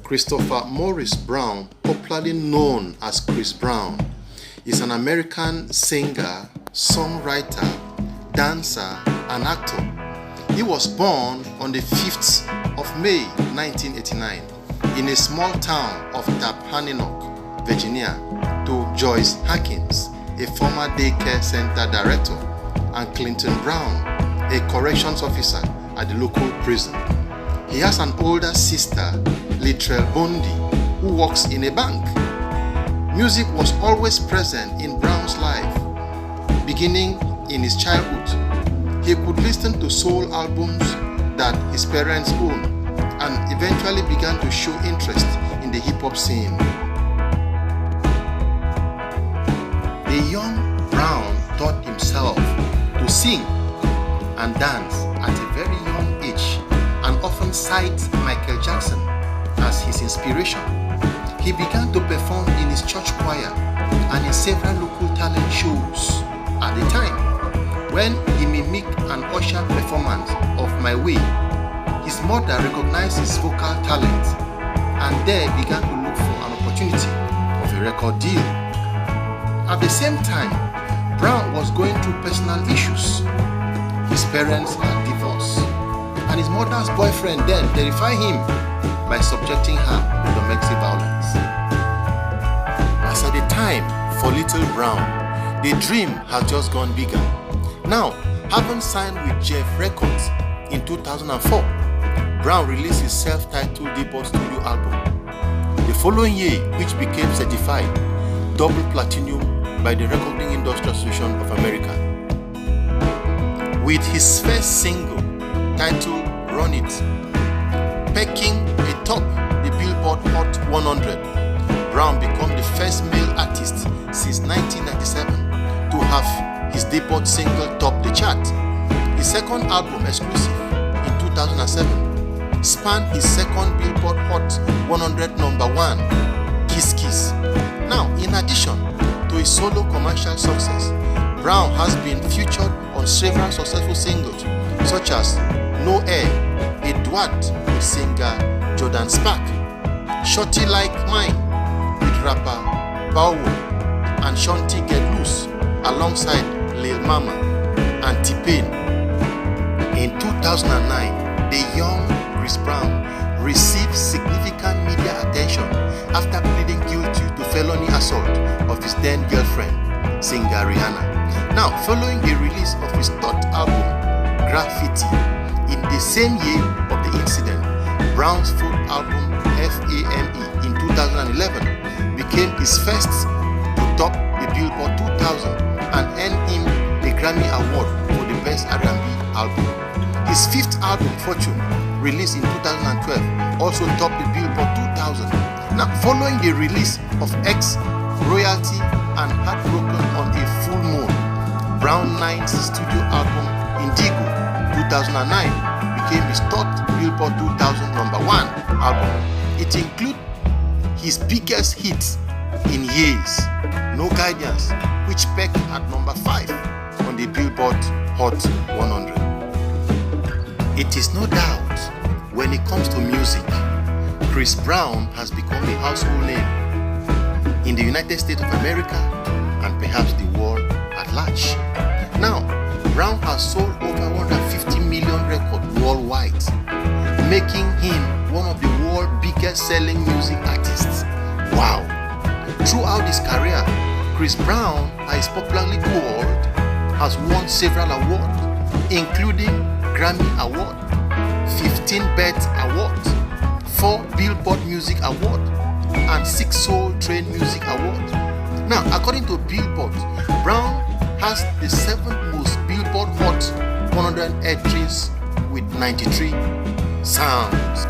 Christopher Morris Brown, popularly known as Chris Brown, is an American singer, songwriter, dancer, and actor. He was born on the 5th of May 1989 in a small town of Tappahannock, Virginia, to Joyce Harkins, a former daycare center director, and Clinton Brown, a corrections officer at the local prison. He has an older sister, Littrell Bundy, who works in a bank. Music was always present in Brown's life. Beginning in his childhood, he could listen to soul albums that his parents owned and eventually began to show interest in the hip-hop scene. The young Brown taught himself to sing and dance at a very young age and often cites Michael Jackson as his inspiration. He began to perform in his church choir and in several local talent shows. At the time, when he mimicked an usher performance of My Way, his mother recognized his vocal talent and there began to look for an opportunity of a record deal. At the same time, Brown was going through personal issues. His parents had divorced, and his mother's boyfriend then terrified him by subjecting her to domestic violence. As at the time for Little Brown, the dream had just gone bigger. Now, having signed with Jeff Records in 2004, Brown released his self-titled debut studio album. The following year, which became certified double platinum by the Recording Industry Association of America. With his first single, titled Run It, pecking atop the Billboard Hot 100, Brown became the first male artist since 1997 to have his debut single top the chart. His second album, Exclusive, in 2007, spanned his second Billboard Hot 100 #1, Kiss Kiss. Now, in addition to his solo commercial success, Brown has been featured on several successful singles such as No Air, a duet with singer Jordan Spark, Shorty Like Mine with rapper Bow Wow, and Shanty Get Loose alongside Lil Mama and T-Pain. In 2009, the young Chris Brown received significant media attention after pleading guilty to felony assault of his then girlfriend, singer Rihanna. Now, following the release of his third album, Graffiti, in the same year of the incident, Brown's fourth album, F.A.M.E. in 2011, became his first to top the Billboard 2000 and earned him the Grammy Award for the Best R&B album. His fifth album, Fortune, released in 2012, also topped the Billboard 2000. Now, following the release of X, Royalty, and Heartbroken on a Full Moon, Brown 9's studio album, Indigo, 2009, became his third Billboard 2000 #1 album. It includes his biggest hits in years, No Guidance, which peaked at #5 on the Billboard Hot 100. It is no doubt, when it comes to music, Chris Brown has become a household name in the United States of America and perhaps the world at large. Now, Brown has sold over 150 million records worldwide, making him one of the world's biggest selling music artists. Wow! Throughout his career, Chris Brown, as popularly called, has won several awards, including Grammy Award, 15 BET Awards, 4 Billboard Music Awards, and 6 Soul Train Music Awards. Now, according to Billboard, Brown has the 7th most Billboard Hot 100 entries with 93 sounds.